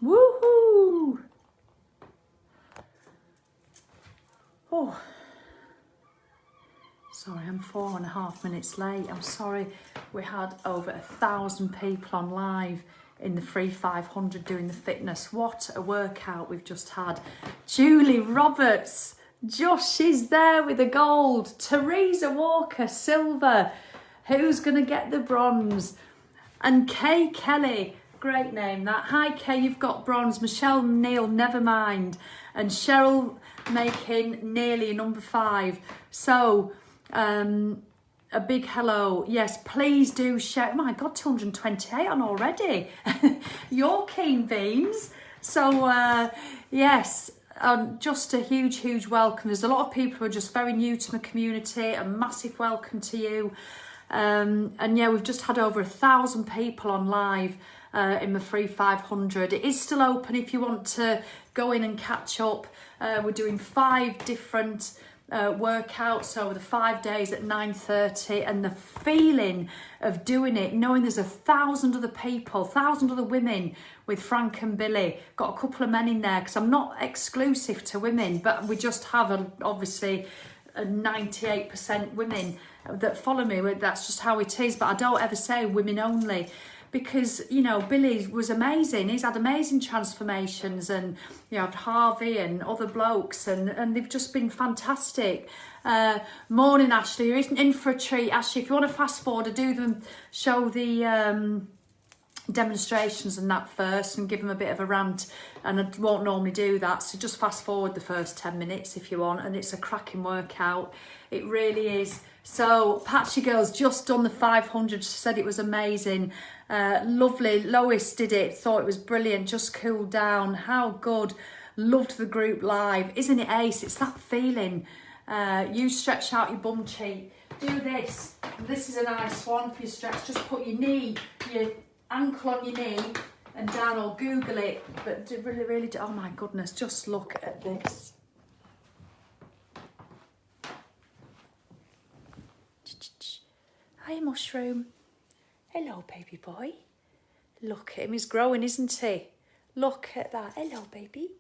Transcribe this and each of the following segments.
Woohoo! Oh, sorry, I'm 4.5 minutes late. I'm sorry. We had over 1,000 people on live in the free 500 doing the fitness. What a workout we've just had. Julie Roberts, Josh is there with the gold. Teresa Walker, silver. Who's going to get the bronze? And Kay Kelly, great name that. Hi Kay, you've got bronze. Michelle Neal, never mind. And Cheryl making nearly number 5. So, a big hello. Yes, please do share. Oh my God, 228 on already. You're keen beans. So, yes, just a huge welcome. There's a lot of people who are just very new to my community. A massive welcome to you. And yeah, we've just had over 1,000 people on live in the free 500. It is still open if you want to go in and catch up. We're doing 5 different workouts over the 5 days at 9:30, and the feeling of doing it, knowing there's 1,000 other people, 1,000 other women with Frank and Billy. Got a couple of men in there because I'm not exclusive to women, but we just have obviously a 98% women that follow me. That's just how it is. But I don't ever say women only, because, you know, Billy was amazing. He's had amazing transformations, and, you know, Harvey and other blokes, and they've just been fantastic. Morning, Ashley. You're in for a treat. Ashley, if you want to fast forward, I do them, show the demonstrations and that first, and give them a bit of a rant, and I won't normally do that, so just fast forward the first 10 minutes if you want, and it's a cracking workout. It really is. So Patchy Girl's just done the 500. She said it was amazing. Lovely. Lois did it, thought it was brilliant, just cooled down. How good. Loved the group live. Isn't it ace? It's that feeling. You stretch out your bum cheek. Do this. This is a nice one for your stretch. Just put your knee, your ankle on your knee and down, or Google it. But really, oh my goodness, just look at this. Hi, mushroom. Hello, baby boy. Look at him, he's growing, isn't he? Look at that. Hello, baby.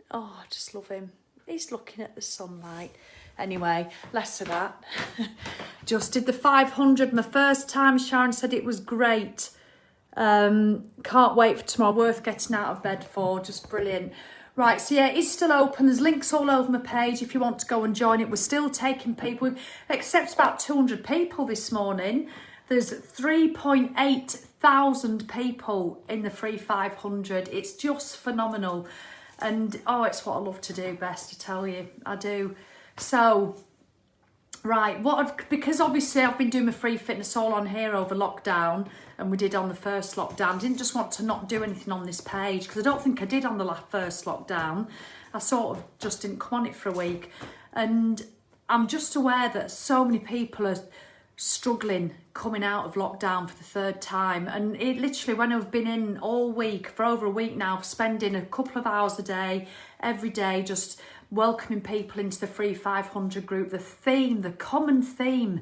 Oh, I just love him. He's looking at the sunlight. Anyway, less of that. Just did the 500, my first time. Sharon said it was great. Can't wait for tomorrow. Worth getting out of bed for. Just brilliant. Right, so yeah, it's still open. There's links all over my page if you want to go and join it. We're still taking people. We've accepted about 200 people this morning. There's 3.8 thousand people in the free 500. It's just phenomenal. And oh, it's what I love to do best, I tell you. I do. So, right, because obviously I've been doing my free fitness all on here over lockdown, and we did on the first lockdown. I didn't just want to not do anything on this page, because I don't think I did on the first lockdown. I sort of just didn't come on it for a week. And I'm just aware that so many people are struggling coming out of lockdown for the 3rd time. And it literally, when I've been in all week, for over a week now, spending a couple of hours a day, every day, just welcoming people into the free 500 group, the common theme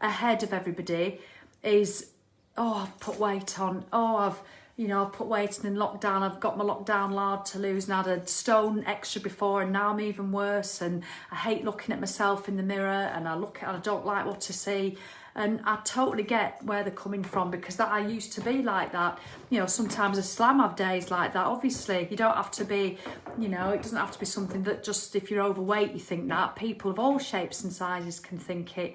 ahead of everybody is, oh, I've put weight on. Oh, I've put weight on in lockdown. I've got my lockdown lard to lose, and I had a stone extra before, and now I'm even worse. And I hate looking at myself in the mirror, and I don't like what I see. And I totally get where they're coming from, because I used to be like that. You know, sometimes I still have days like that. Obviously, you don't have to be, it doesn't have to be something that just, if you're overweight, you think that. People of all shapes and sizes can think it.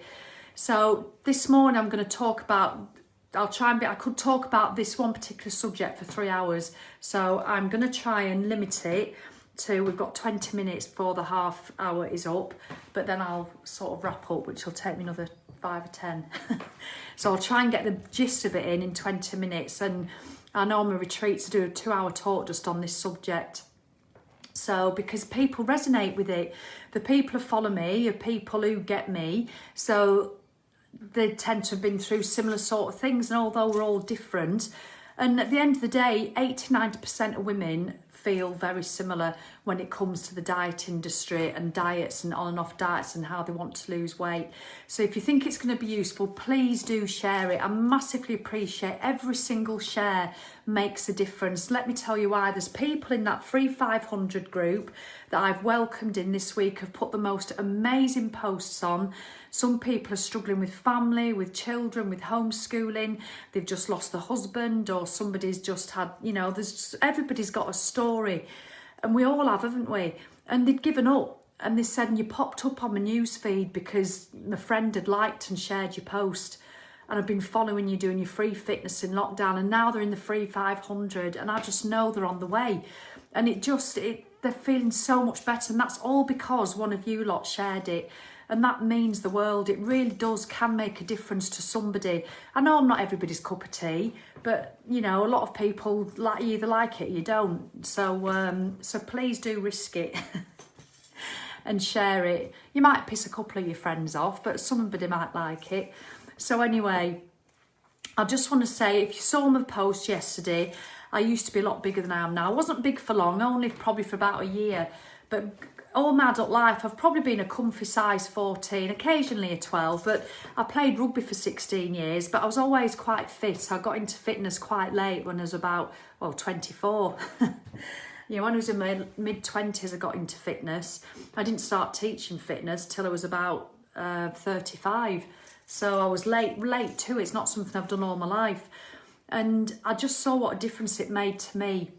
So this morning I'm going to talk about, I could talk about this one particular subject for 3 hours. So I'm going to try and limit it to, we've got 20 minutes before the half hour is up, but then I'll sort of wrap up, which will take me another 5 or 10. So I'll try and get the gist of it in 20 minutes. And I know on my retreats I do a 2-hour talk just on this subject. So, because people resonate with it, the people who follow me are people who get me. So they tend to have been through similar sort of things, and although we're all different, and at the end of the day, 80-90% of women feel very similar when it comes to the diet industry and diets and on and off diets and how they want to lose weight. So if you think it's going to be useful, please do share it. I massively appreciate every single share makes a difference. Let me tell you why. There's people in that free 500 group that I've welcomed in this week, have put the most amazing posts on. Some people are struggling with family, with children, with homeschooling. They've just lost their husband, or somebody's just had, you know, everybody's got a story, and we all have, haven't we? And they'd given up, and they said, and you popped up on my news feed because my friend had liked and shared your post, and I've been following you doing your free fitness in lockdown, and now they're in the free 500, and I just know they're on the way. And they're feeling so much better, and that's all because one of you lot shared it. And that means the world. It really can make a difference to somebody. I know I'm not everybody's cup of tea, but you know, a lot of people you either like it or you don't. So please do risk it and share it. You might piss a couple of your friends off, but somebody might like it. So anyway, I just want to say, if you saw my post yesterday, I used to be a lot bigger than I am now. I wasn't big for long, only probably for about a year, but all my adult life, I've probably been a comfy size 14, occasionally a 12, but I played rugby for 16 years, but I was always quite fit. I got into fitness quite late when I was about, 24. You know, when I was in my mid-20s, I got into fitness. I didn't start teaching fitness till I was about 35. So I was late too. It's not something I've done all my life. And I just saw what a difference it made to me,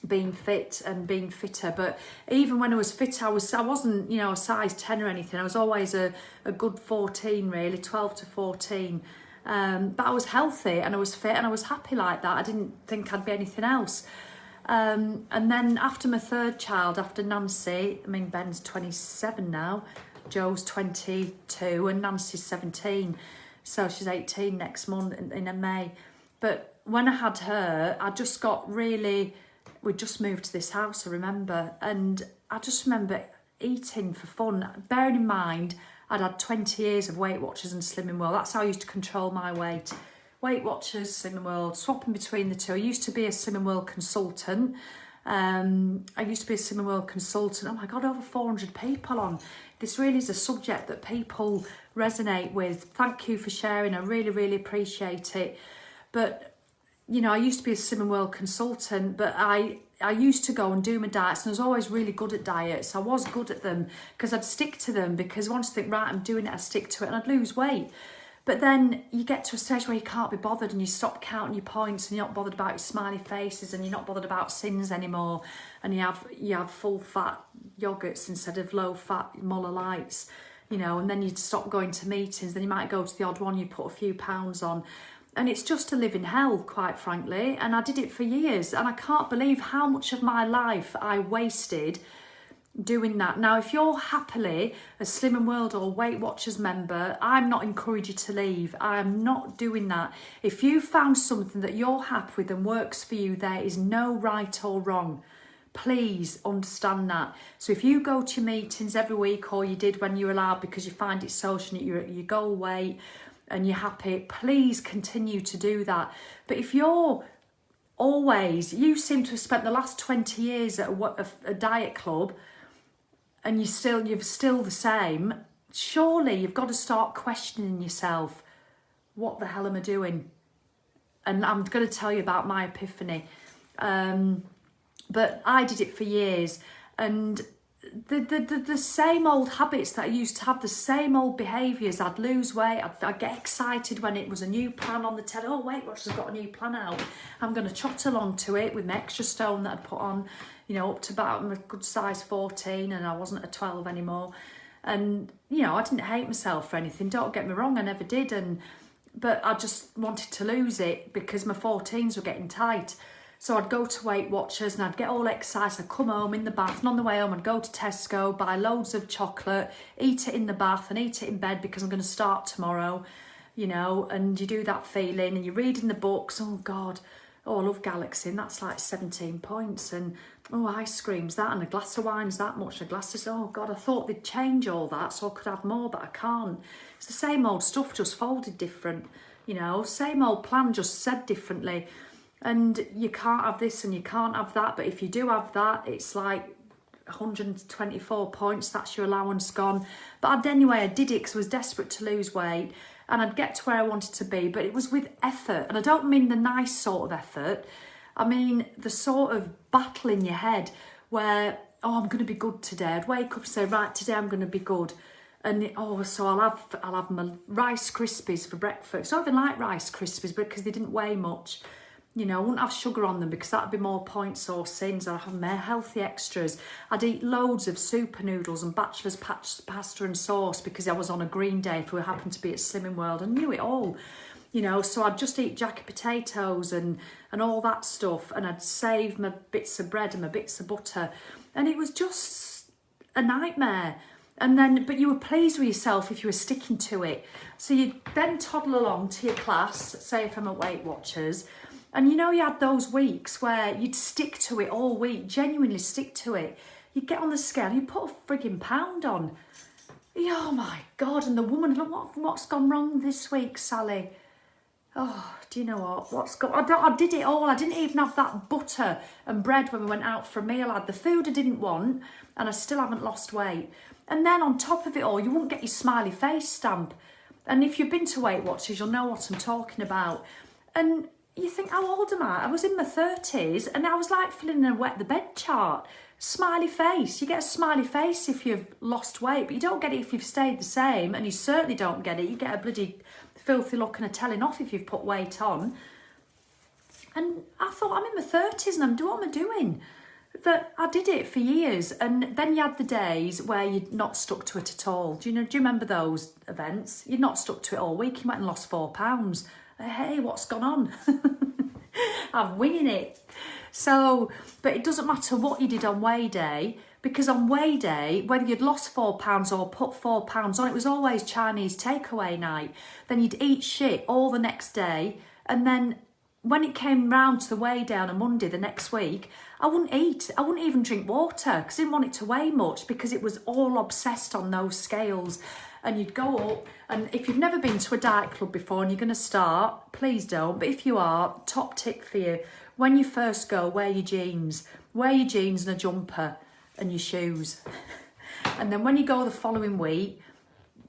being fit and being fitter. But even when I was fit, I wasn't, you know, a size 10 or anything. I was always a good 14, really, 12 to 14. But I was healthy and I was fit and I was happy like that. I didn't think I'd be anything else. And then after my third child, after Nancy, I mean, Ben's 27 now, Joe's 22 and Nancy's 17. So she's 18 next month in May. But when I had her, I just got really... We'd just moved to this house, I remember, and I just remember eating for fun. Bearing in mind, I'd had 20 years of Weight Watchers and Slimming World. That's how I used to control my weight. Weight Watchers, Slimming World, swapping between the two. I used to be a Slimming World consultant. Oh my God, over 400 people on. This really is a subject that people resonate with. Thank you for sharing. I really, really appreciate it. But you know, I used to be a Slimming World consultant, but I used to go and do my diets, and I was always really good at diets. I was good at them because I'd stick to them, because once I think, right, I'm doing it, I'd stick to it and I'd lose weight. But then you get to a stage where you can't be bothered and you stop counting your points and you're not bothered about your smiley faces and you're not bothered about sins anymore, and you have full fat yogurts instead of low fat Muller Lights, you know, and then you'd stop going to meetings, then you might go to the odd one, you put a few pounds on. And it's just a living hell, quite frankly. And I did it for years. And I can't believe how much of my life I wasted doing that. Now, if you're happily a Slimming World or Weight Watchers member, I'm not encouraging you to leave. I am not doing that. If you found something that you're happy with and works for you, there is no right or wrong. Please understand that. So if you go to meetings every week, or you did when you were allowed because you find it social and you're at your goal weight, and you're happy, please continue to do that. But if you seem to have spent the last 20 years at a diet club, and you're still the same, surely you've got to start questioning yourself. What the hell am I doing? And I'm going to tell you about my epiphany. But I did it for years, and the same old habits that I used to have, the same old behaviours. I'd lose weight, I'd get excited when it was a new plan on the telly. Oh, Weight Watchers got a new plan out. I'm going to trot along to it with my extra stone that I'd put on, you know, up to about a good size 14, and I wasn't a 12 anymore. And, you know, I didn't hate myself for anything, don't get me wrong, I never did. But I just wanted to lose it because my 14s were getting tight. So I'd go to Weight Watchers and I'd get all excited. I'd come home in the bath, and on the way home I'd go to Tesco, buy loads of chocolate, eat it in the bath and eat it in bed because I'm going to start tomorrow, you know. And you do that feeling, and you're reading the books. Oh God, oh, I love Galaxy, and that's like 17 points. And oh, ice cream's that, and a glass of wine's that much, a glass of, oh God, I thought they'd change all that so I could have more, but I can't. It's the same old stuff, just folded different, you know, same old plan, just said differently. and you can't have this and you can't have that, but if you do have that, it's like 124 points, that's your allowance gone. But anyway, I did it because I was desperate to lose weight and I'd get to where I wanted to be, but it was with effort. And I don't mean the nice sort of effort, I mean the sort of battle in your head where, oh, I'm going to be good today. I'd wake up and say, right, today I'm going to be good. And so I'll have my Rice Krispies for breakfast. I don't even like Rice Krispies because they didn't weigh much. You know, I wouldn't have sugar on them because that'd be more points or sins. I'd have more healthy extras. I'd eat loads of super noodles and bachelor's pasta and sauce because I was on a green day if we happened to be at Slimming World. I knew it all, you know, so I'd just eat jacket potatoes and all that stuff, and I'd save my bits of bread and my bits of butter, and it was just a nightmare. And then, but you were pleased with yourself if you were sticking to it. So you'd then toddle along to your class, say if I'm at Weight Watchers, and you know you had those weeks where you'd stick to it all week, genuinely stick to it. You'd get on the scale, you'd put a frigging pound on. Oh my God, and the woman, look, what's gone wrong this week, Sally? Oh, do you know what? I did it all. I didn't even have that butter and bread when we went out for a meal. I had the food I didn't want, and I still haven't lost weight. And then on top of it all, you won't get your smiley face stamp. And if you've been to Weight Watchers, you'll know what I'm talking about. And you think, how old am I? I was in my 30s, and I was like filling in a wet the bed chart. Smiley face. You get a smiley face if you've lost weight, but you don't get it if you've stayed the same, and you certainly don't get it. You get a bloody filthy look and a telling off if you've put weight on. And I thought, I'm in my 30s and what am I doing? But I did it for years, and then you had the days where you'd not stuck to it at all. Do you remember those events? You'd not stuck to it all week. You went and lost 4 pounds. Hey, what's gone on? I'm winging it. So, but it doesn't matter what you did on weigh day, because on weigh day, whether you'd lost 4 pounds or put 4 pounds on, it was always Chinese takeaway night. Then you'd eat shit all the next day, and then when it came round to the weigh day on a Monday the next week, I wouldn't eat. I wouldn't even drink water because I didn't want it to weigh much, because it was all obsessed on those scales. And you'd go up, and if you've never been to a diet club before and you're going to start, please don't. But if you are, top tip for you, when you first go, wear your jeans. Wear your jeans and a jumper and your shoes. And then when you go the following week,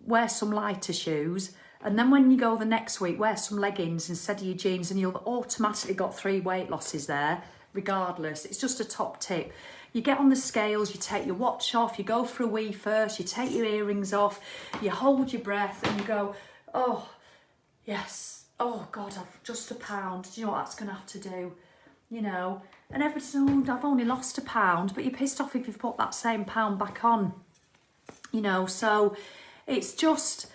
wear some lighter shoes. And then when you go the next week, wear some leggings instead of your jeans, and you'll automatically got 3 weight losses there, regardless. It's just a top tip. You get on the scales, you take your watch off, you go for a wee first, you take your earrings off, you hold your breath and you go, oh, yes, oh God, I've just a pound. Do you know what that's going to have to do? You know, and everybody says, oh, I've only lost a pound, but you're pissed off if you've put that same pound back on. You know, so it's just...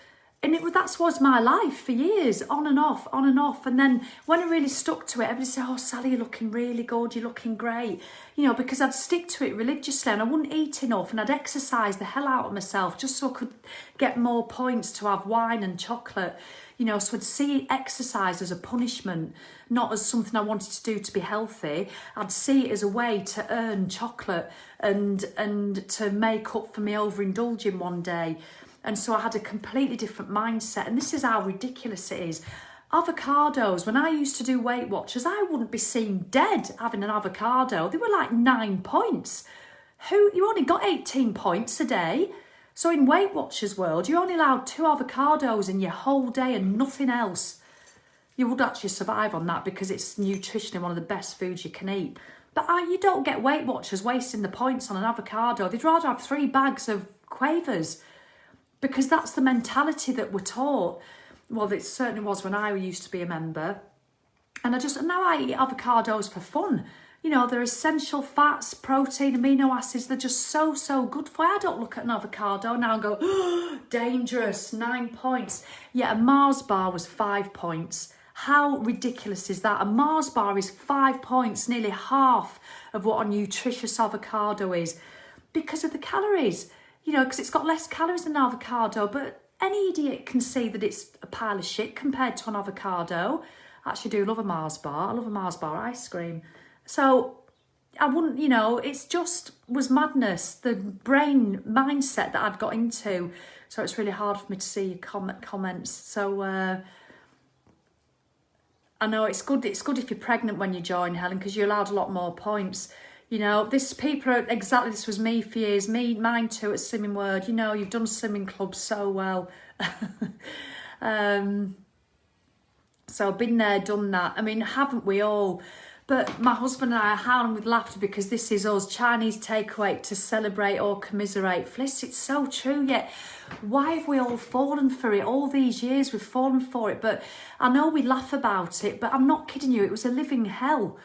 And that was my life for years, on and off, on and off. And then when I really stuck to it, everybody said, oh, Sally, you're looking really good, you're looking great. You know, because I'd stick to it religiously and I wouldn't eat enough, and I'd exercise the hell out of myself just so I could get more points to have wine and chocolate. You know, so I'd see exercise as a punishment, not as something I wanted to do to be healthy. I'd see it as a way to earn chocolate and to make up for me overindulging one day. And so I had a completely different mindset. And this is how ridiculous it is. Avocados, when I used to do Weight Watchers, I wouldn't be seen dead having an avocado. They were like 9 points. You only got 18 points a day. So in Weight Watchers world, you're only allowed 2 avocados in your whole day and nothing else. You would actually survive on that because it's nutritionally one of the best foods you can eat. But you don't get Weight Watchers wasting the points on an avocado. They'd rather have 3 bags of Quavers, because that's the mentality that we're taught. Well, it certainly was when I used to be a member. And now I eat avocados for fun. You know, they're essential fats, protein, amino acids. They're just so, so good for you. I don't look at an avocado now and go, oh, dangerous, 9 points. Yeah, a Mars bar was 5 points. How ridiculous is that? A Mars bar is 5 points, nearly half of what a nutritious avocado is, because of the calories. You know, because it's got less calories than an avocado, but any idiot can see that it's a pile of shit compared to an avocado. I actually do love a Mars bar. I love a Mars bar ice cream. So I wouldn't, you know, it's just was madness, the brain mindset that I'd got into. So it's really hard for me to see your comments. So I know it's good if you're pregnant when you join, Helen, because you're allowed a lot more points. You know, this was me for years, mine too at Slimming World. You know, you've done Slimming Club so well. So I've been there, done that. I mean, haven't we all? But my husband and I are howling with laughter because this is us, Chinese takeaway to celebrate or commiserate. Fliss, it's so true, yet why have we all fallen for it? All these years we've fallen for it, but I know we laugh about it, but I'm not kidding you, it was a living hell.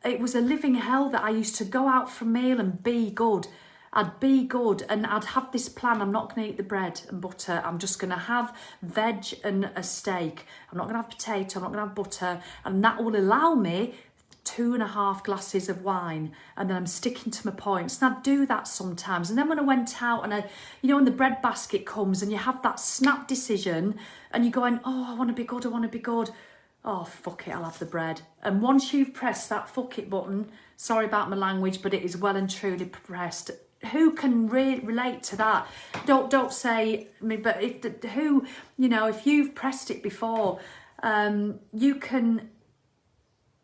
It was a living hell that I used to go out for a meal and be good. I'd be good and I'd have this plan. I'm not going to eat the bread and butter. I'm just going to have veg and a steak. I'm not going to have potato. I'm not going to have butter. And that will allow me 2.5 glasses of wine, and then I'm sticking to my points. And I'd do that sometimes. And then when I went out and when the bread basket comes and you have that snap decision and you're going, oh, I want to be good, I want to be good. Oh, fuck it, I'll have the bread. And once you've pressed that fuck it button, sorry about my language, but it is well and truly pressed. Who can relate to that? Don't say me, but if you've pressed it before, you can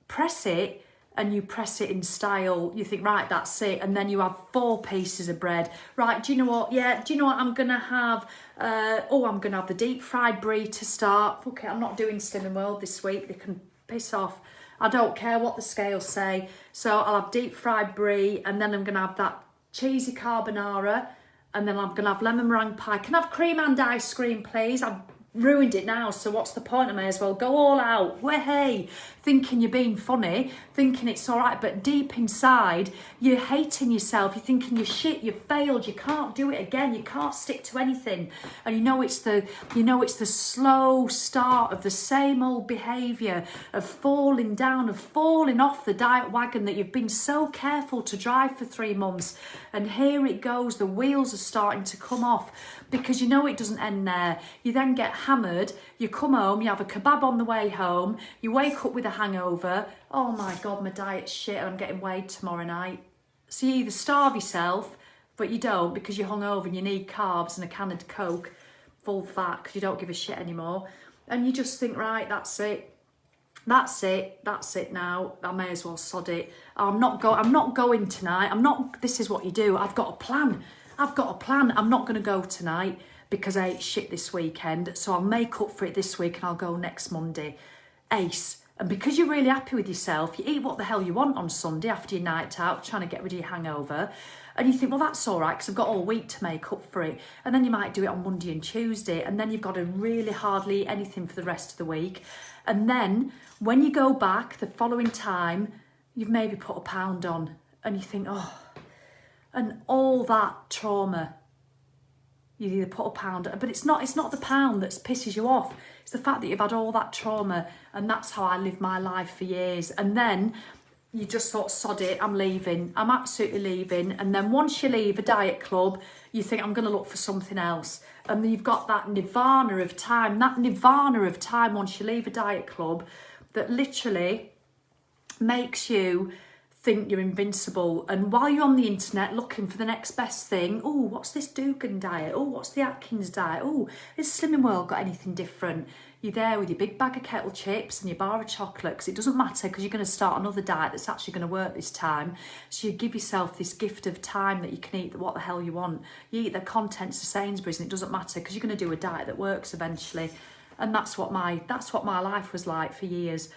press it and you press it in style. You think, right, that's it, and then you have 4 pieces of bread. Right, do you know what? Yeah, do you know what I'm gonna have? I'm gonna have the deep fried brie to start. Okay, I'm not doing Slimming World this week. They can piss off. I don't care what the scales say. So I'll have deep fried brie, and then I'm gonna have that cheesy carbonara, and then I'm gonna have lemon meringue pie. Can I have cream and ice cream, please? I've ruined it now, so what's the point? I may as well go all out. Hey, thinking you're being funny, thinking it's all right, but deep inside you're hating yourself. You're thinking you're shit, you failed, you can't do it again, you can't stick to anything. And it's the slow start of the same old behaviour of falling down, of falling off the diet wagon that you've been so careful to drive for 3 months. And here it goes, the wheels are starting to come off, because it doesn't end there. You then get hammered, you come home, you have a kebab on the way home, you wake up with a hangover. Oh my God, my diet's shit and I'm getting weighed tomorrow night. So you either starve yourself, but you don't because you're hungover and you need carbs and a can of Coke, full fat, because you don't give a shit anymore. And you just think, right, that's it now. I may as well sod it. I'm not going tonight. This is what you do. I've got a plan. I'm not going to go tonight because I ate shit this weekend. So I'll make up for it this week and I'll go next Monday. Ace. And because you're really happy with yourself, you eat what the hell you want on Sunday after your night out, trying to get rid of your hangover. And you think, well, that's all right because I've got all week to make up for it. And then you might do it on Monday and Tuesday. And then you've got to really hardly eat anything for the rest of the week. And then when you go back the following time, you've maybe put 1 pound on. And you think, oh, and all that trauma, you either put 1 pound, but it's not the pound that pisses you off. It's the fact that you've had all that trauma, and that's how I lived my life for years. And then you just thought, sod it, I'm leaving. I'm absolutely leaving. And then once you leave a diet club, you think, I'm going to look for something else. And then you've got that nirvana of time once you leave a diet club that literally makes you think you're invincible. And while you're on the internet looking for the next best thing, oh, what's this Dugan diet? Oh, what's the Atkins diet? Oh, has Slimming World got anything different? You're there with your big bag of kettle chips and your bar of chocolate, because it doesn't matter, because you're going to start another diet that's actually going to work this time. So you give yourself this gift of time that you can eat what the hell you want. You eat the contents of Sainsbury's and it doesn't matter, because you're going to do a diet that works eventually. And that's what my life was like for years.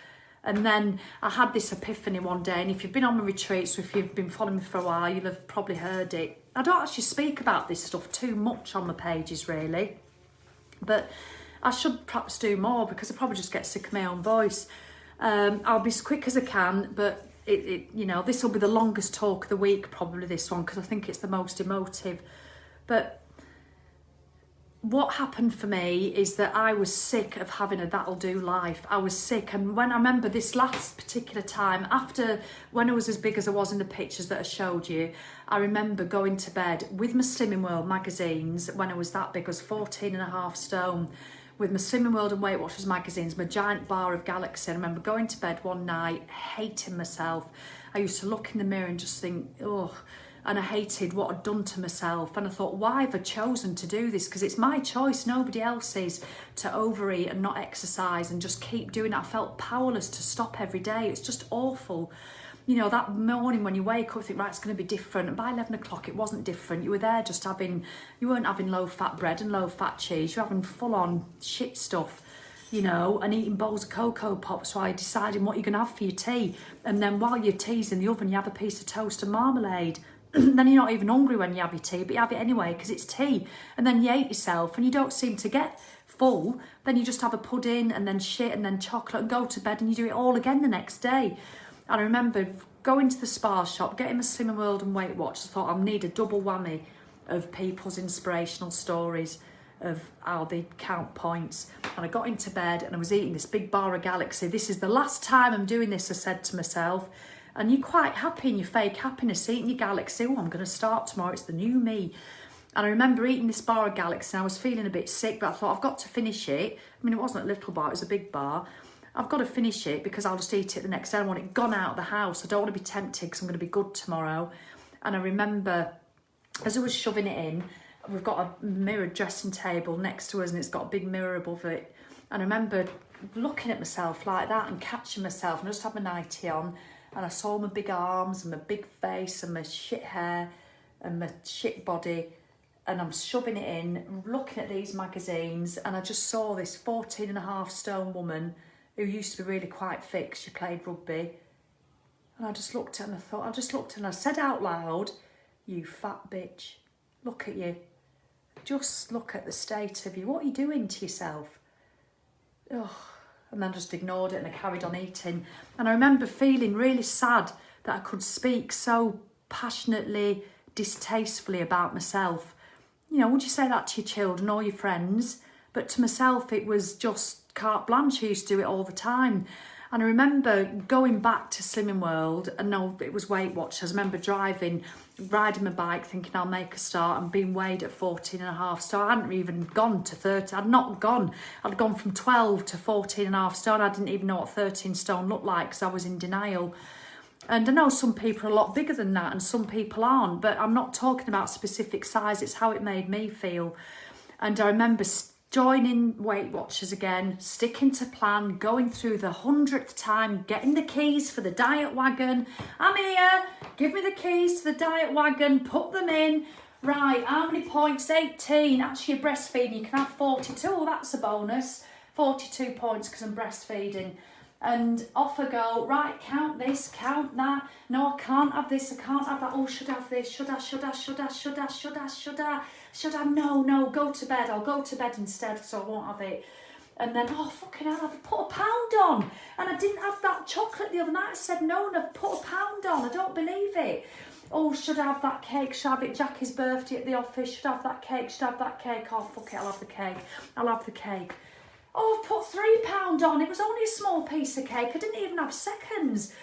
And then I had this epiphany one day, and if you've been on my retreats or if you've been following me for a while, you'll have probably heard it. I don't actually speak about this stuff too much on my pages, really, but I should perhaps do more, because I probably just get sick of my own voice. I'll be as quick as I can, but this will be the longest talk of the week, probably this one, because I think it's the most emotive. But what happened for me is that I was sick of having a that'll do life. I was sick. And when I remember this last particular time, when I was as big as I was in the pictures that I showed you, I remember going to bed with my Slimming World magazines. When I was that big, I was 14.5 stone, with my Slimming World and Weight Watchers magazines, my giant bar of Galaxy. I remember going to bed one night, hating myself. I used to look in the mirror and just think, oh, and I hated what I'd done to myself. And I thought, why have I chosen to do this? Because it's my choice, nobody else's, to overeat and not exercise and just keep doing it. I felt powerless to stop every day. It's just awful. You know, that morning when you wake up, you think, right, it's going to be different. And by 11 o'clock, it wasn't different. You were there just you weren't having low-fat bread and low-fat cheese. You're having full-on shit stuff, you know, and eating bowls of Cocoa Pops while you're deciding what you're going to have for your tea. And then while your tea's in the oven, you have a piece of toast and marmalade. Then you're not even hungry when you have your tea, but you have it anyway because it's tea. And then you ate yourself and you don't seem to get full. Then you just have a pudding and then shit and then chocolate and go to bed, and you do it all again the next day. And I remember going to the spa shop, getting my Slimming World and Weight Watch. I thought I'll need a double whammy of people's inspirational stories of how they count points. And I got into bed and I was eating this big bar of Galaxy. This is the last time I'm doing this, I said to myself. And you're quite happy in your fake happiness, eating your Galaxy. Oh, I'm going to start tomorrow. It's the new me. And I remember eating this bar of Galaxy and I was feeling a bit sick, but I thought I've got to finish it. I mean, it wasn't a little bar, it was a big bar. I've got to finish it because I'll just eat it the next day. I want it gone out of the house. I don't want to be tempted because I'm going to be good tomorrow. And I remember as I was shoving it in, we've got a mirrored dressing table next to us and it's got a big mirror above it. And I remember looking at myself like that and catching myself, and I just had my nightie on and I saw my big arms and my big face and my shit hair and my shit body, and I'm shoving it in, looking at these magazines, and I just saw this 14.5 stone woman who used to be really quite fit. She played rugby. And I just looked at her and I said out loud, "You fat bitch, look at you. Just look at the state of you. What are you doing to yourself?" Ugh. And then just ignored it and I carried on eating. And I remember feeling really sad that I could speak so passionately, distastefully about myself. You know, would you say that to your children or your friends? But to myself, it was just carte blanche. I used to do it all the time. And I remember going back to Slimming World, and no, it was Weight Watchers. I remember riding my bike, thinking I'll make a start, and being weighed at 14.5 stone. I hadn't even gone to 30. I'd not gone. I'd gone from 12 to 14.5 stone. I didn't even know what 13 stone looked like because I was in denial. And I know some people are a lot bigger than that and some people aren't, but I'm not talking about specific size. It's how it made me feel. And I remember joining Weight Watchers again, sticking to plan, going through the 100th time, getting the keys for the diet wagon. I'm here, give me the keys to the diet wagon, put them in. Right, how many points? 18. Actually, you're breastfeeding, you can have 42. Oh, that's a bonus. 42 points because I'm breastfeeding. And off I go. Right, count this, count that. No, I can't have this, I can't have that. Oh, should I have this? Should I? No, go to bed. I'll go to bed instead so I won't have it. And then, oh, fucking hell, I've put a pound on. And I didn't have that chocolate the other night. I said no, and I've put a pound on. I don't believe it. Oh, should I have that cake? Should I have it? Jackie's birthday at the office. Should I have that cake? Should I have that cake? Oh, fuck it, I'll have the cake. I'll have the cake. Oh, I've put £3 on. It was only a small piece of cake. I didn't even have seconds.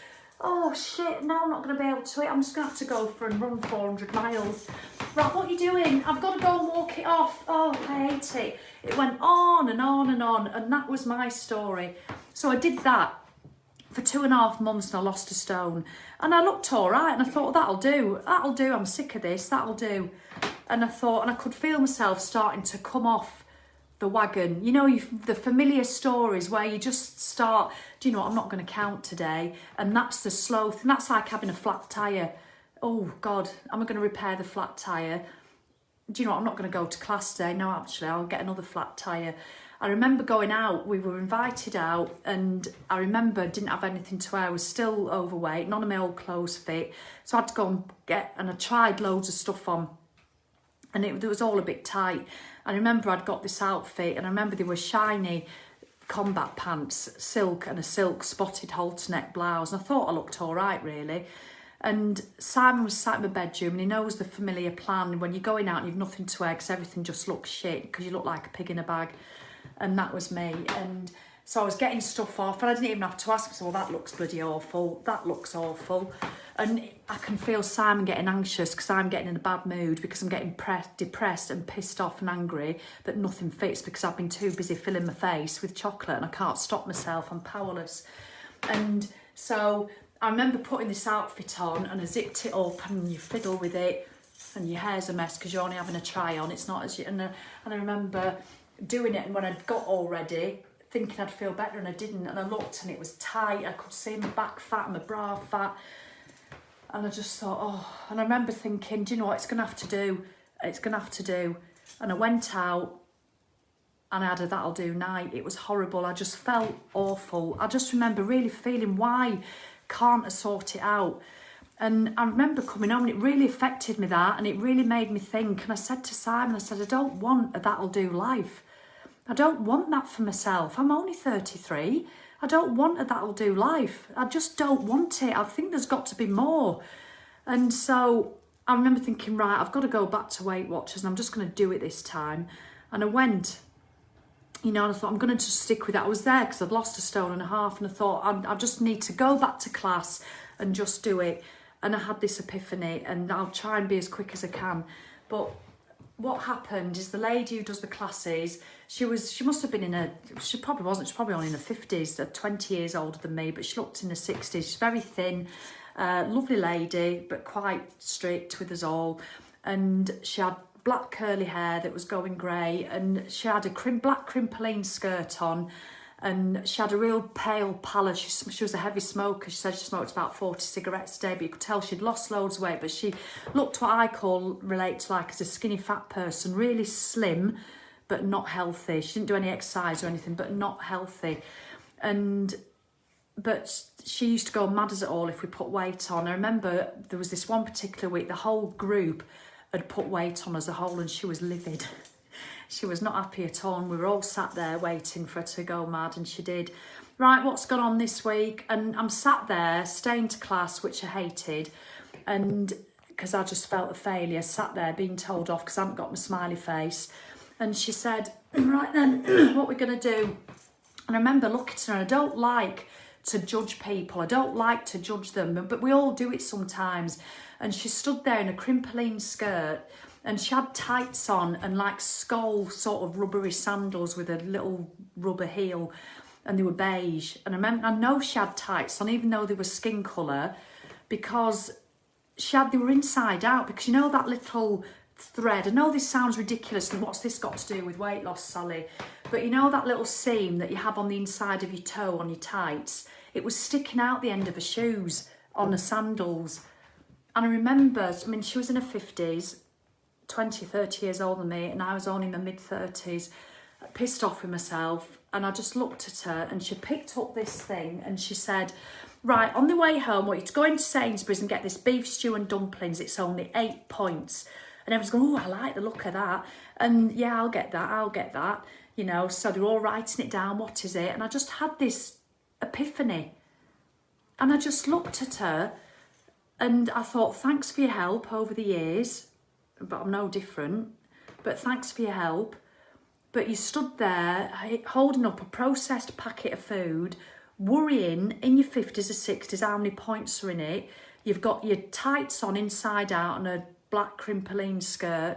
Oh, shit. Now I'm not going to be able to eat. I'm just going to have to go for and run 400 miles. Right, what are you doing? I've got to go and walk it off. Oh, I hate it. It went on and on and on. And that was my story. So I did that for 2.5 months and I lost a stone. And I looked all right. And I thought, that'll do. That'll do. I'm sick of this. That'll do. And I thought, and I could feel myself starting to come off the wagon. You know, the familiar stories where you just start, do you know what, I'm not going to count today. And that's the slow thing. That's like having a flat tyre. Oh, God, am I going to repair the flat tyre? Do you know what, I'm not going to go to class today. No, actually, I'll get another flat tyre. I remember going out, we were invited out, and I remember didn't have anything to wear. I was still overweight, none of my old clothes fit. So I had to go and I tried loads of stuff on. And it was all a bit tight. I remember I'd got this outfit and I remember they were shiny combat pants, silk, and a silk spotted halter neck blouse. And I thought I looked all right, really. And Simon was sat in my bedroom and he knows the familiar plan when you're going out and you've nothing to wear because everything just looks shit because you look like a pig in a bag. And that was me. And so I was getting stuff off and I didn't even have to ask myself, well, that looks bloody awful. That looks awful. And I can feel Simon getting anxious because I'm getting in a bad mood because I'm getting depressed and pissed off and angry that nothing fits because I've been too busy filling my face with chocolate and I can't stop myself. I'm powerless. And so I remember putting this outfit on and I zipped it up and you fiddle with it and your hair's a mess because you're only having a try on. It's not as you, and I remember doing it, and when I'd got all ready, thinking I'd feel better and I didn't, and I looked and it was tight. I could see my back fat, my bra fat, and I just thought, oh, and I remember thinking, do you know what, it's going to have to do. It's going to have to do. And I went out and I had a that'll do night. It was horrible. I just felt awful. I just remember really feeling, why can't I sort it out? And I remember coming home and it really affected me, that, and it really made me think. And I said to Simon, I said, I don't want a that'll do life. I don't want that for myself. I'm only 33. I don't want a that'll do life. I just don't want it. I think there's got to be more. And so I remember thinking, right, I've got to go back to Weight Watchers and I'm just going to do it this time. And I went, you know, and I thought, I'm going to just stick with that. I was there because I'd lost 1.5 stone, and I thought, I just need to go back to class and just do it. And I had this epiphany, and I'll try and be as quick as I can. But what happened is the lady who does the classes, she must have been she probably wasn't, she's probably only in her 50s, 20 years older than me, but she looked in her 60s. She's very thin, lovely lady, but quite strict with us all. And she had black curly hair that was going grey, and she had a black crimpline skirt on, and she had a real pale pallor. She was a heavy smoker. She said she smoked about 40 cigarettes a day, but you could tell she'd lost loads of weight. But she looked what I relate to like as a skinny fat person, really slim, but not healthy. She didn't do any exercise or anything, but not healthy. But she used to go mad as it all if we put weight on. I remember there was this one particular week, the whole group had put weight on as a whole, and she was livid. She was not happy at all, and we were all sat there waiting for her to go mad, and she did. Right, what's gone on this week? And I'm sat there, staying to class, which I hated, and because I just felt a failure, sat there being told off because I hadn't got my smiley face. And she said, right then, what we're going to do? And I remember looking at her, and I don't like to judge people. I don't like to judge them, but we all do it sometimes. And she stood there in a crimpline skirt, and she had tights on and like skull sort of rubbery sandals with a little rubber heel, and they were beige. And I know she had tights on, even though they were skin colour, because they were inside out, because you know that little thread. I know this sounds ridiculous, and what's this got to do with weight loss, Sally? But you know that little seam that you have on the inside of your toe on your tights? It was sticking out the end of her shoes on her sandals. And I remember, I mean, she was in her 50s, 20, 30 years older than me, and I was only in my mid-30s, pissed off with myself. And I just looked at her, and she picked up this thing, and she said, right, on the way home, I want you to go into Sainsbury's and get this beef stew and dumplings. It's only 8 points. And everyone's going, oh, I like the look of that. And yeah, I'll get that. You know, so they're all writing it down. What is it? And I just had this epiphany. And I just looked at her, and I thought, thanks for your help over the years, but I'm no different. But thanks for your help. But you stood there holding up a processed packet of food, worrying in your 50s or 60s how many points are in it. You've got your tights on inside out and a black crimpline skirt.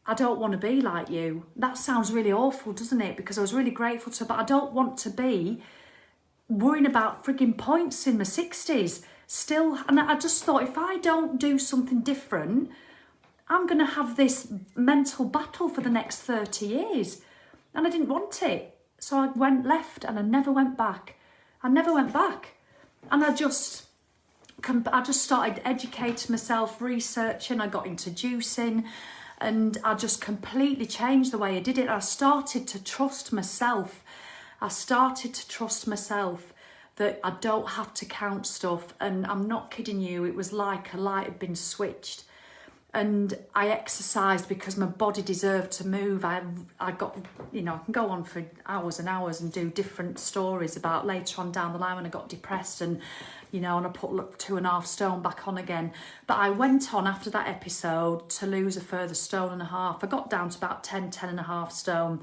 I don't want to be like you. That sounds really awful, doesn't it? Because I was really grateful to her, but I don't want to be worrying about frigging points in my 60s still. And I just thought, if I don't do something different, I'm going to have this mental battle for the next 30 years. And I didn't want it. So I went left, and I never went back. And I just started educating myself, researching. I got into juicing, and I just completely changed the way I did it. I started to trust myself. That I don't have to count stuff. And I'm not kidding you, it was like a light had been switched. And I exercised because my body deserved to move. I got, you know, I can go on for hours and hours and do different stories about later on down the line when I got depressed, and, you know, and I put 2.5 stone back on again. But I went on after that episode to lose a further 1.5 stone. I got down to about 10.5 stone.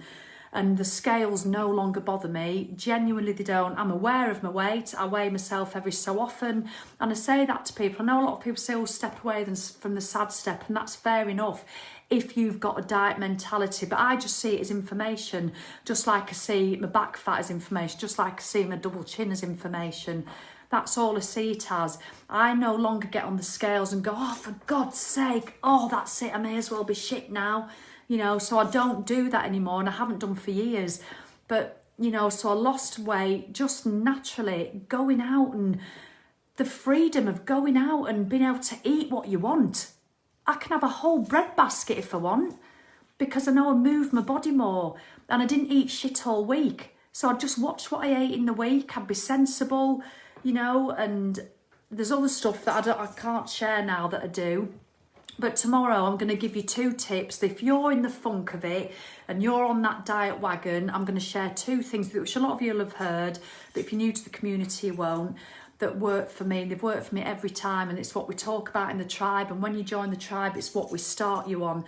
And the scales no longer bother me. Genuinely, they don't. I'm aware of my weight. I weigh myself every so often. And I say that to people. I know a lot of people say, oh, step away from the sad step. And that's fair enough if you've got a diet mentality. But I just see it as information. Just like I see my back fat as information. Just like I see my double chin as information. That's all I see it as. I no longer get on the scales and go, oh, for God's sake, oh, that's it, I may as well be shit now. You know, so I don't do that anymore, and I haven't done for years. But, you know, so I lost weight just naturally, going out, and the freedom of going out and being able to eat what you want. I can have a whole bread basket if I want, because I know I move my body more, and I didn't eat shit all week. So I'd just watch what I ate in the week. I'd be sensible, you know, and there's other stuff that I can't share now that I do. But tomorrow I'm going to give you 2 tips. If you're in the funk of it and you're on that diet wagon, I'm going to share 2 things which a lot of you will have heard, but if you're new to the community, you won't, that work for me. They've worked for me every time, and it's what we talk about in the tribe. And when you join the tribe, it's what we start you on.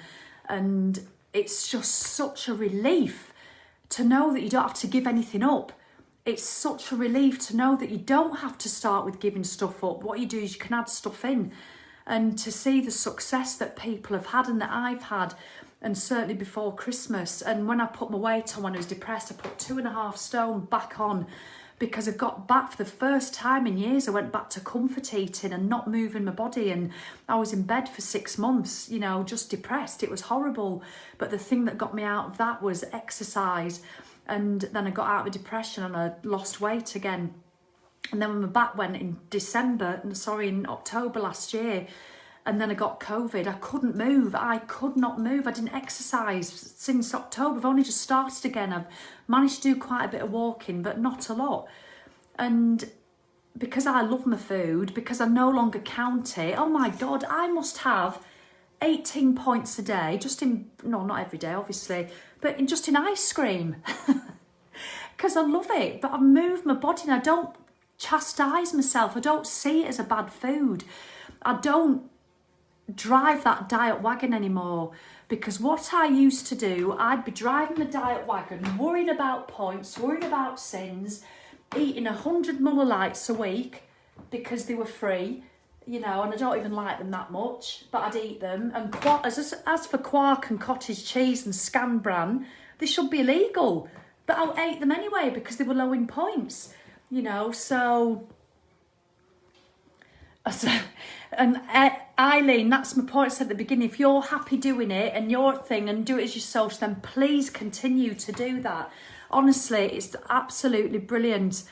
And it's just such a relief to know that you don't have to give anything up. It's such a relief to know that you don't have to start with giving stuff up. What you do is you can add stuff in. And to see the success that people have had and that I've had, and certainly before Christmas. And when I put my weight on when I was depressed, I put 2.5 stone back on, because I got back for the first time in years. I went back to comfort eating and not moving my body, and I was in bed for 6 months, you know, just depressed. It was horrible. But the thing that got me out of that was exercise. And then I got out of depression and I lost weight again. And then when my back went in in October last year, and then I got COVID, I couldn't move. I could not move. I didn't exercise since October. I've only just started again. I've managed to do quite a bit of walking, but not a lot. And because I love my food, because I no longer count it, oh my God, I must have 18 points a day, not every day, obviously, but just in ice cream. Because I love it, but I move my body and I don't chastise myself. I don't see it as a bad food. I don't drive that diet wagon anymore, because what I used to do, I'd be driving the diet wagon, worrying about points, worrying about sins, eating 100 Muller Lights a week because they were free, you know, and I don't even like them that much, but I'd eat them. And as for quark and cottage cheese and Scan Bran, they should be illegal, but I ate them anyway because they were low in points. You know, and Eileen, that's my point I said at the beginning. If you're happy doing it and your thing and do it as your social, then please continue to do that. Honestly, it's absolutely brilliant.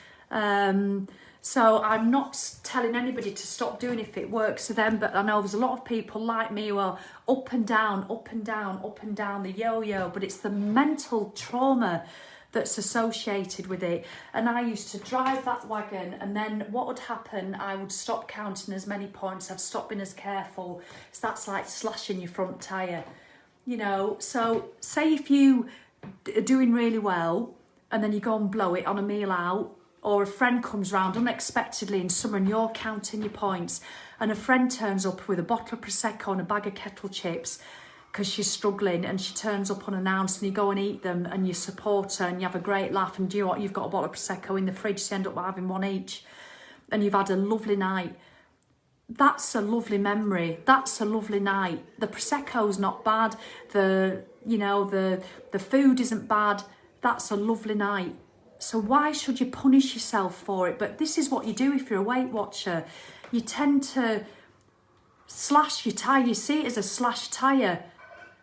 So I'm not telling anybody to stop doing it if it works for them, but I know there's a lot of people like me who are up and down, up and down, up and down, the yo-yo, but it's the mental trauma that's associated with it. And I used to drive that wagon, and then what would happen, I would stop counting as many points, I'd stop being as careful. So that's like slashing your front tyre, you know. So say if you are doing really well and then you go and blow it on a meal out, or a friend comes round unexpectedly in summer and you're counting your points, and a friend turns up with a bottle of Prosecco and a bag of kettle chips because she's struggling, and she turns up unannounced, and you go and eat them and you support her and you have a great laugh, and do you know what, you've got a bottle of Prosecco in the fridge, so you end up having one each, and you've had a lovely night. That's a lovely memory. That's a lovely night. The Prosecco's not bad. The food isn't bad. That's a lovely night. So why should you punish yourself for it? But this is what you do if you're a Weight Watcher. You tend to slash your tyre. You see it as a slashed tyre.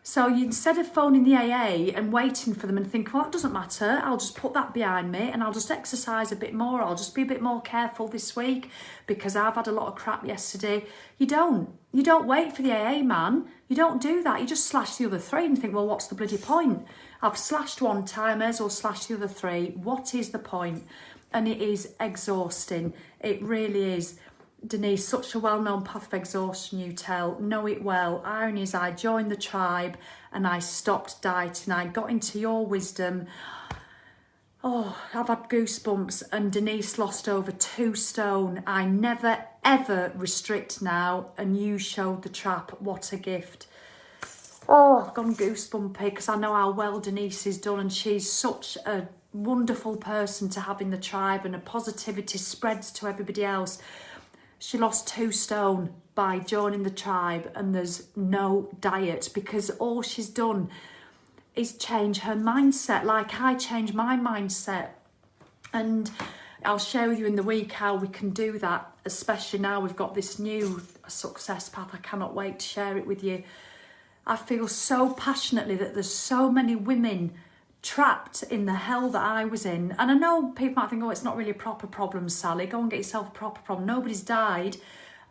So instead of phoning the AA and waiting for them and think, well, it doesn't matter, I'll just put that behind me and I'll just exercise a bit more. I'll just be a bit more careful this week because I've had a lot of crap yesterday. You don't wait for the AA man. You don't do that. You just slash the other 3 and think, well, what's the bloody point? I've slashed one time, may as well slash the other 3. What is the point? And it is exhausting. It really is. Denise, such a well-known path of exhaustion, you tell. Know it well. Irony is I joined the tribe and I stopped dieting. I got into your wisdom. Oh, I've had goosebumps. And Denise lost over 2 stone. I never, ever restrict now. And you showed the trap. What a gift. Oh, I've gone goosebumpy because I know how well Denise is done, and she's such a wonderful person to have in the tribe, and her positivity spreads to everybody else. She lost 2 stone by joining the tribe, and there's no diet, because all she's done is change her mindset, like I changed my mindset. And I'll share with you in the week how we can do that, especially now we've got this new success path. I cannot wait to share it with you. I feel so passionately that there's so many women trapped in the hell that I was in. And I know people might think, oh, it's not really a proper problem, Sally. Go and get yourself a proper problem. Nobody's died.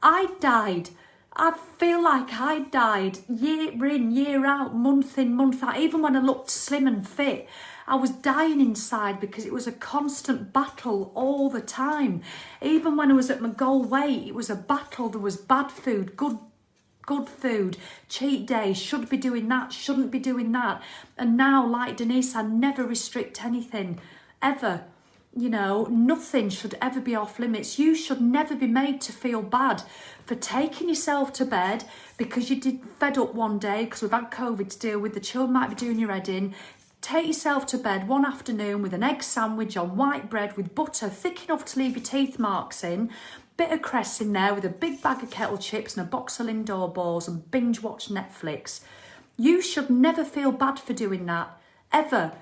I died. I feel like I died year in, year out, month in, month out. Even when I looked slim and fit, I was dying inside because it was a constant battle all the time. Even when I was at my goal weight, it was a battle. There was bad food, good food, cheat days, should be doing that, shouldn't be doing that. And now, like Denise, I never restrict anything, ever. You know, nothing should ever be off limits. You should never be made to feel bad for taking yourself to bed because you did fed up one day because we've had COVID to deal with. The children might be doing your head in. Take yourself to bed one afternoon with an egg sandwich on white bread with butter thick enough to leave your teeth marks in, bit of cress in there with a big bag of kettle chips and a box of Lindor balls and binge watch Netflix. You should never feel bad for doing that, ever.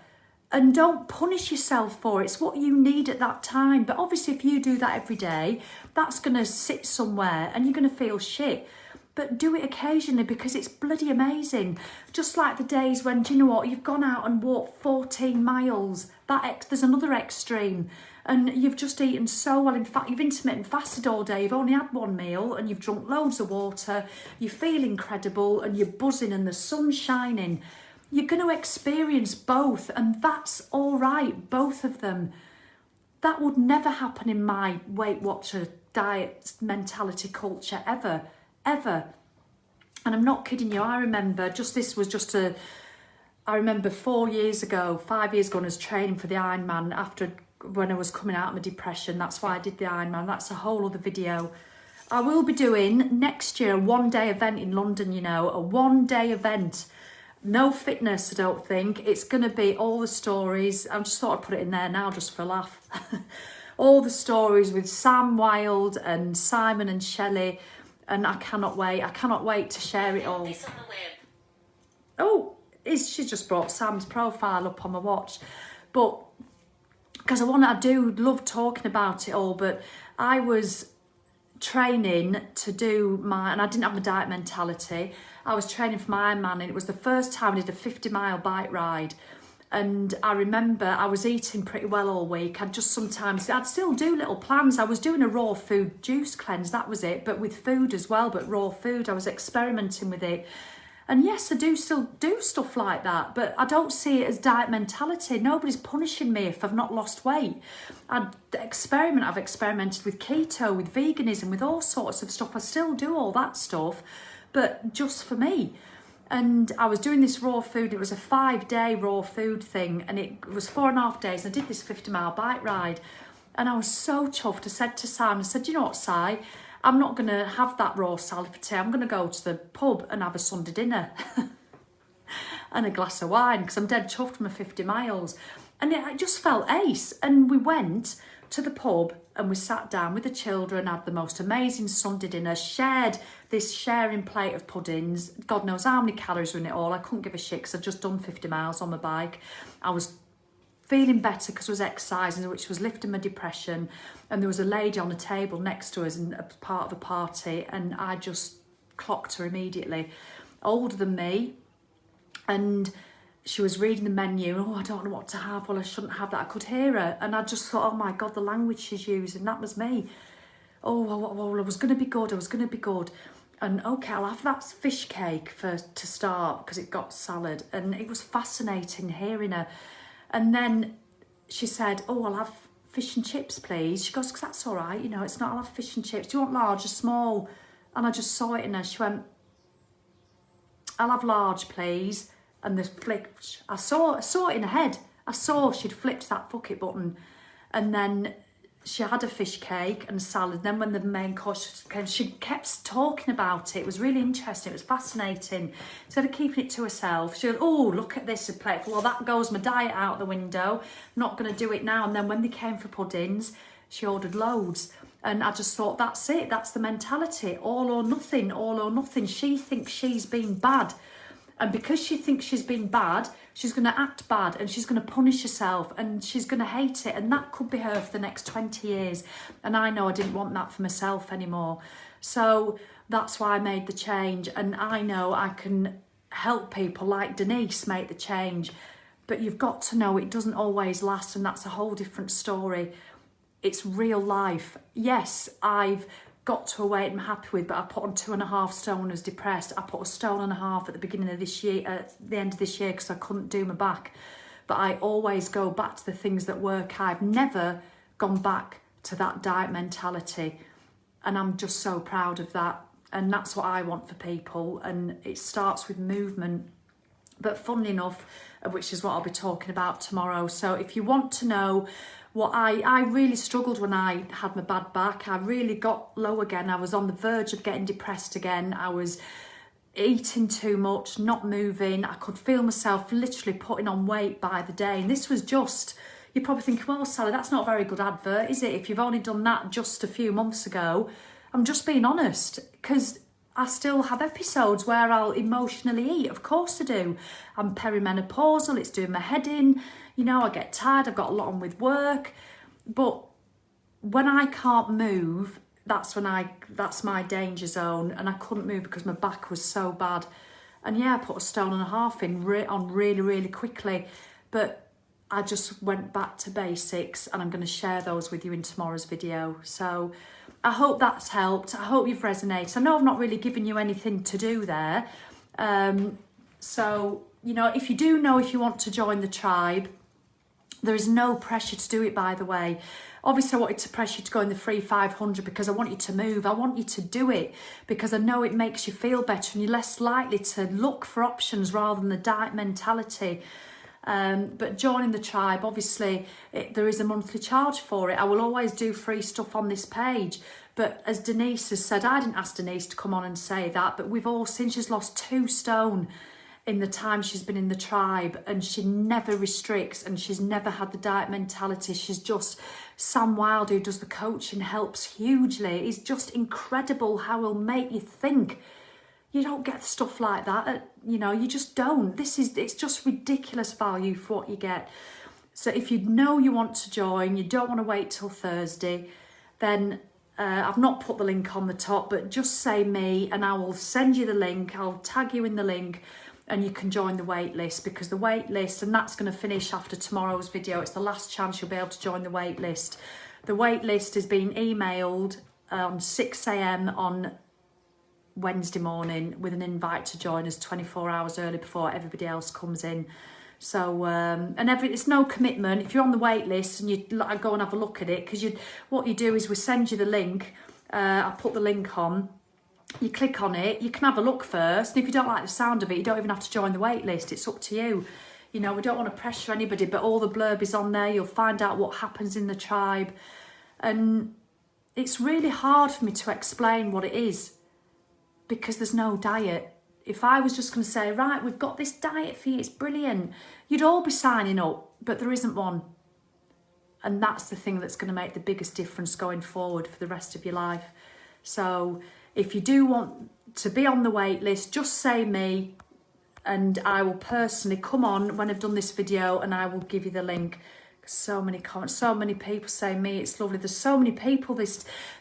And don't punish yourself for it. It's what you need at that time. But obviously if you do that every day, that's going to sit somewhere and you're going to feel shit. But do it occasionally because it's bloody amazing. Just like the days when, do you know what, you've gone out and walked 14 miles. There's another extreme. And you've just eaten so well. In fact, you've intermittent fasted all day. You've only had one meal and you've drunk loads of water. You feel incredible and you're buzzing and the sun's shining. You're going to experience both, and that's all right, both of them. That would never happen in my Weight Watcher diet mentality culture, ever. And I'm not kidding you. I remember I remember 5 years ago, I was training for the Ironman when I was coming out of my depression. That's why I did the Ironman. That's a whole other video. I will be doing next year a one-day event in London, you know, a one-day event. No fitness, I don't think. It's going to be all the stories. I just thought I'd put it in there now just for a laugh. All the stories with Sam Wilde and Simon and Shelley. And I cannot wait. I cannot wait to share it all. Oh, she just brought Sam's profile up on my watch. But, because I do love talking about it all, but I was training to do and I didn't have my diet mentality. I was training for my Ironman and it was the first time I did a 50-mile bike ride. And I remember I was eating pretty well all week. I'd still do little plans. I was doing a raw food juice cleanse, that was it, but with food as well, but raw food. I was experimenting with it. And yes, I do still do stuff like that, but I don't see it as diet mentality. Nobody's punishing me if I've not lost weight. I've experimented with keto, with veganism, with all sorts of stuff. I still do all that stuff, but just for me. And I was doing this raw food. It was a 5-day raw food thing, and it was 4.5 days. And I did this 50-mile bike ride, and I was so chuffed. I said to Simon, I said, you know what, Si, I'm not going to have that raw salad for tea. I'm going to go to the pub and have a Sunday dinner and a glass of wine because I'm dead chuffed from my 50 miles. And it just felt ace. And we went to the pub and we sat down with the children, had the most amazing Sunday dinner, shared this sharing plate of puddings. God knows how many calories were in it all. I couldn't give a shit because I'd just done 50 miles on my bike. I was feeling better because I was exercising, which was lifting my depression. And there was a lady on the table next to us and a part of the party, and I just clocked her immediately. Older than me, and she was reading the menu. Oh, I don't know what to have. Well, I shouldn't have that. I could hear her, and I just thought, oh my God, the language she's using, that was me. Oh, well, I was going to be good. And okay, I'll have that fish cake to start because it got salad. And it was fascinating hearing her. And then she said, oh, I'll have fish and chips, please. She goes, 'cause that's all right. You know, it's not, I'll have fish and chips. Do you want large or small? And I just saw it in her. She went, I'll have large, please. And the flick, I saw it in her head. I saw she'd flipped that bucket button. And then she had a fish cake and salad. Then when the main course came, she kept talking about it. It was really interesting. It was fascinating. Instead of keeping it to herself, she goes, oh, look at this plate. Well, that goes my diet out the window. I'm not going to do it now. And then when they came for puddings, she ordered loads. And I just thought, that's it. That's the mentality. All or nothing, all or nothing. She thinks she's been bad. And because she thinks she's been bad, she's going to act bad and she's going to punish herself and she's going to hate it. And that could be her for the next 20 years. And I know I didn't want that for myself anymore. So that's why I made the change. And I know I can help people like Denise make the change. But you've got to know it doesn't always last, and that's a whole different story. It's real life. Yes, I've got to a weight I'm happy with, but I put on 2.5 stone, was depressed. I put 1.5 stone at the beginning of this year, at the end of this year, because I couldn't do my back. But I always go back to the things that work. I've never gone back to that diet mentality, and I'm just so proud of that. And that's what I want for people, and it starts with movement. But funnily enough, which is what I'll be talking about tomorrow. So if you want to know what I really struggled when I had my bad back. I really got low again. I was on the verge of getting depressed again. I was eating too much, not moving. I could feel myself literally putting on weight by the day. And this was just, you're probably thinking, well, Sally, that's not a very good advert, is it? If you've only done that just a few months ago. I'm just being honest, because I still have episodes where I'll emotionally eat. Of course I do. I'm perimenopausal, it's doing my head in. You know, I get tired, I've got a lot on with work. But when I can't move, that's my danger zone. And I couldn't move because my back was so bad. And yeah, I put 1.5 stone in on really, really quickly. But I just went back to basics, and I'm going to share those with you in tomorrow's video. So I hope that's helped. I hope you've resonated. I know I've not really given you anything to do there. So, you know, if you want to join the tribe, there is no pressure to do it, by the way. Obviously, I wanted to pressure you to go in the free 500 because I want you to move. I want you to do it because I know it makes you feel better and you're less likely to look for options rather than the diet mentality. But joining the tribe, obviously, there is a monthly charge for it. I will always do free stuff on this page. But as Denise has said, I didn't ask Denise to come on and say that, but we've all seen she's lost 2 stone in the time she's been in the tribe, and she never restricts and she's never had the diet mentality. She's just, Sam Wild, who does the coaching, helps hugely. It's just incredible how he'll make you think. You don't get stuff like that, you know, you just don't. It's just ridiculous value for what you get. So if you know you want to join, you don't want to wait till Thursday, then I've not put the link on the top, but just say me and I will send you the link. I'll tag you in the link and you can join the wait list, because the wait list, and that's going to finish after tomorrow's video. It's the last chance you'll be able to join the wait list. The wait list has been emailed on 6 a.m. on Wednesday morning with an invite to join us 24 hours early before everybody else comes in. So it's no commitment. If you're on the wait list and you go and have a look at it, because what you do is we send you the link. I put the link on. You click on it. You can have a look first, and if you don't like the sound of it, you don't even have to join the wait list. It's up to you. You know, we don't want to pressure anybody, but all the blurb is on there. You'll find out what happens in the tribe, and it's really hard for me to explain what it is, because there's no diet. If I was just going to say, right, we've got this diet for you, it's brilliant, you'd all be signing up, but there isn't one. And that's the thing that's going to make the biggest difference going forward for the rest of your life. So if you do want to be on the wait list, just say me, and I will personally come on when I've done this video and I will give you the link. So many comments, so many people say me, it's lovely. There's so many people do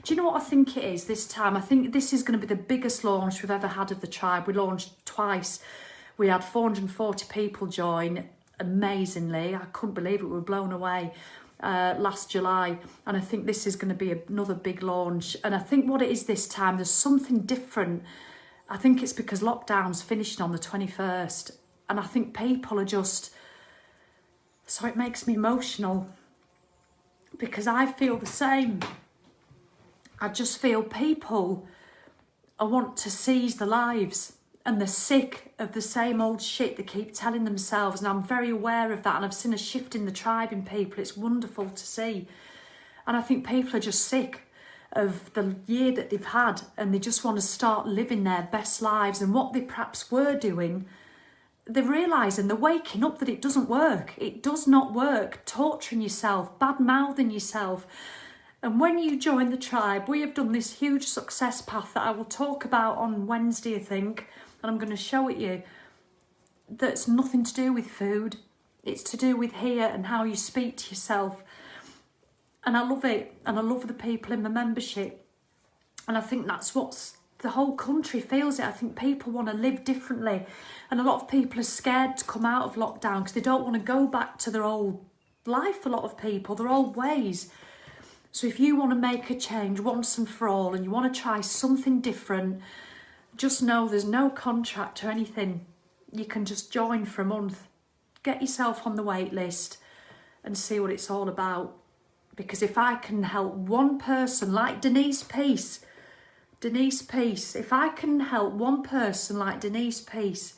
you know what I think it is this time? I think this is going to be the biggest launch we've ever had of the tribe. We launched twice. We had 440 people join, amazingly. I couldn't believe it. We were blown away last July. And I think this is going to be another big launch. And I think what it is this time, there's something different. I think it's because lockdown's finishing on the 21st. And I think people are just... So it makes me emotional, because I feel the same. I just feel people want to seize their lives, and they're sick of the same old shit they keep telling themselves. And I'm very aware of that, and I've seen a shift in the tribe in people. It's wonderful to see. And I think people are just sick of the year that they've had, and they just want to start living their best lives. And what they perhaps were doing, they're realising, they're waking up that it doesn't work. It does not work. Torturing yourself, bad-mouthing yourself. And when you join the tribe, we have done this huge success path that I will talk about on Wednesday, I think, and I'm going to show it you. that's nothing to do with food. It's to do with here and how you speak to yourself. And I love it. And I love the people in the membership. And I think that's what's the whole country feels it. I think people want to live differently. And a lot of people are scared to come out of lockdown because they don't want to go back to their old life, a lot of people, their old ways. So if you want to make a change once and for all and you want to try something different, just know there's no contract or anything. You can just join for a month. Get yourself on the wait list and see what it's all about. Because if I can help one person like Denise Peace, if I can help one person like Denise Peace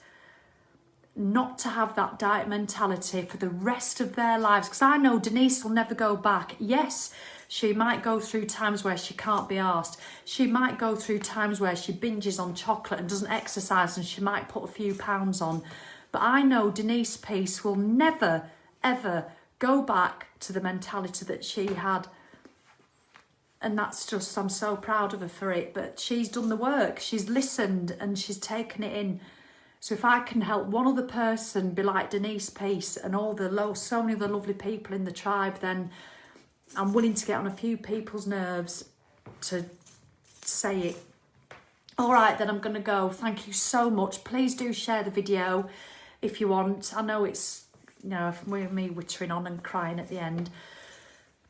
not to have that diet mentality for the rest of their lives, because I know Denise will never go back. Yes, she might go through times where she can't be arsed. She might go through times where she binges on chocolate and doesn't exercise and she might put a few pounds on. But I know Denise Peace will never, ever go back to the mentality that she had. And that's just, I'm so proud of her for it. But she's done the work. She's listened and she's taken it in. So if I can help one other person be like Denise Peace and so many other lovely people in the tribe, then I'm willing to get on a few people's nerves to say it. All right, then I'm going to go. Thank you so much. Please do share the video if you want. I know it's, me wittering on and crying at the end,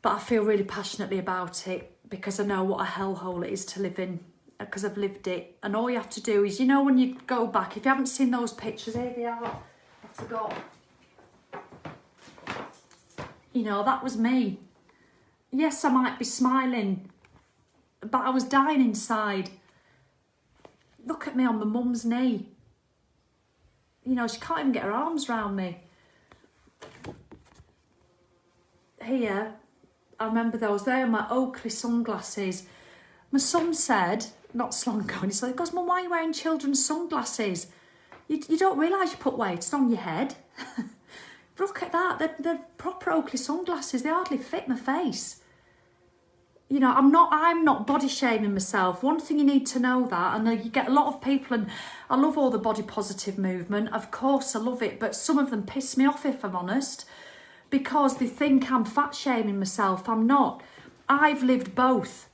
but I feel really passionately about it because I know what a hellhole it is to live in, because I've lived it. And all you have to do is, when you go back, if you haven't seen those pictures, here they are. I forgot. That was me. Yes, I might be smiling, but I was dying inside. Look at me on my mum's knee. She can't even get her arms around me. Here, I remember those. They are my Oakley sunglasses. My son said, not so long ago, and he goes, Mum, why are you wearing children's sunglasses? You don't realise you put weights on your head. Look at that. They're proper Oakley sunglasses. They hardly fit my face. I'm not body shaming myself. One thing you need to know that, and you get a lot of people, and I love all the body positive movement. Of course, I love it, but some of them piss me off, if I'm honest, because they think I'm fat shaming myself. I'm not. I've lived both.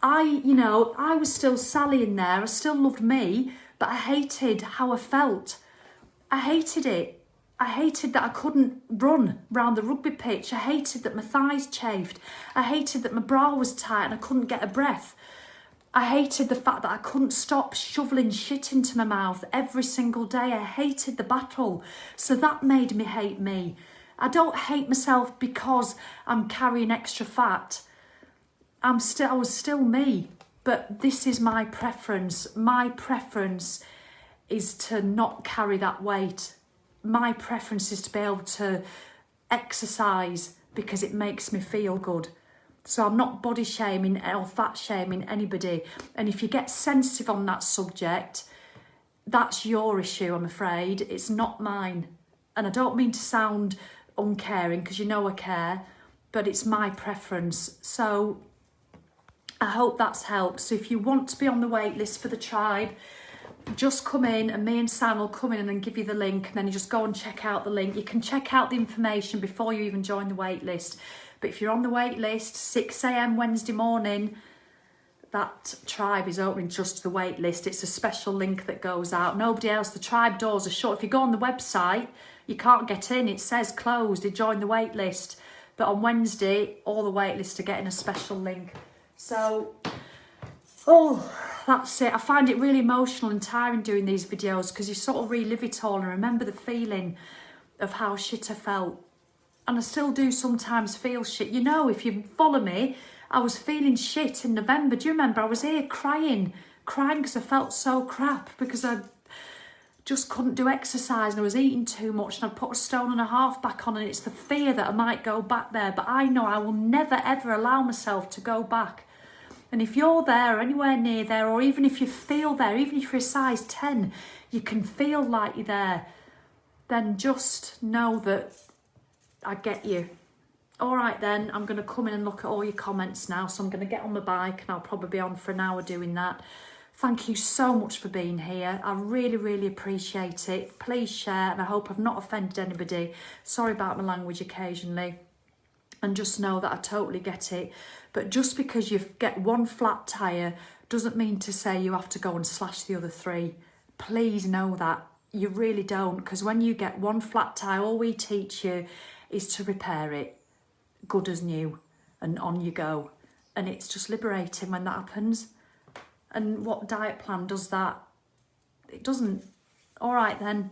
I was still Sally in there. I still loved me, but I hated how I felt. I hated it. I hated that I couldn't run round the rugby pitch. I hated that my thighs chafed. I hated that my bra was tight and I couldn't get a breath. I hated the fact that I couldn't stop shoveling shit into my mouth every single day. I hated the battle. So that made me hate me. I don't hate myself because I'm carrying extra fat. I was still me, but this is my preference. My preference is to not carry that weight. My preference is to be able to exercise because it makes me feel good. So I'm not body shaming or fat shaming anybody. And if you get sensitive on that subject, that's your issue, I'm afraid. It's not mine. And I don't mean to sound uncaring because I care, but it's my preference. So I hope that's helped. So if you want to be on the wait list for the tribe, just come in and me and Sam will come in and give you the link, and then you just go and check out the link. You can check out the information before you even join the wait list. But if you're on the wait list, 6 a.m. Wednesday morning, that tribe is opening just to the wait list. It's a special link that goes out. Nobody else, the tribe doors are shut. If you go on the website, you can't get in. It says closed, you join the wait list. But on Wednesday, all the wait lists are getting a special link. So, that's it. I find it really emotional and tiring doing these videos because you sort of relive it all and remember the feeling of how shit I felt. And I still do sometimes feel shit. If you follow me, I was feeling shit in November. Do you remember? I was here crying because I felt so crap because I just couldn't do exercise and I was eating too much and I'd put a stone and a half back on, and it's the fear that I might go back there. But I know I will never ever allow myself to go back. And if you're there, or anywhere near there, or even if you feel there, even if you're a size 10, you can feel like you're there, then just know that I get you. All right then, I'm going to come in and look at all your comments now. So I'm going to get on my bike and I'll probably be on for an hour doing that. Thank you so much for being here. I really, really appreciate it. Please share, and I hope I've not offended anybody. Sorry about my language occasionally. And just know that I totally get it. But just because you get one flat tyre doesn't mean to say you have to go and slash the other 3. Please know that. You really don't. Because when you get one flat tyre, all we teach you is to repair it. Good as new. And on you go. And it's just liberating when that happens. And what diet plan does that? It doesn't. All right then.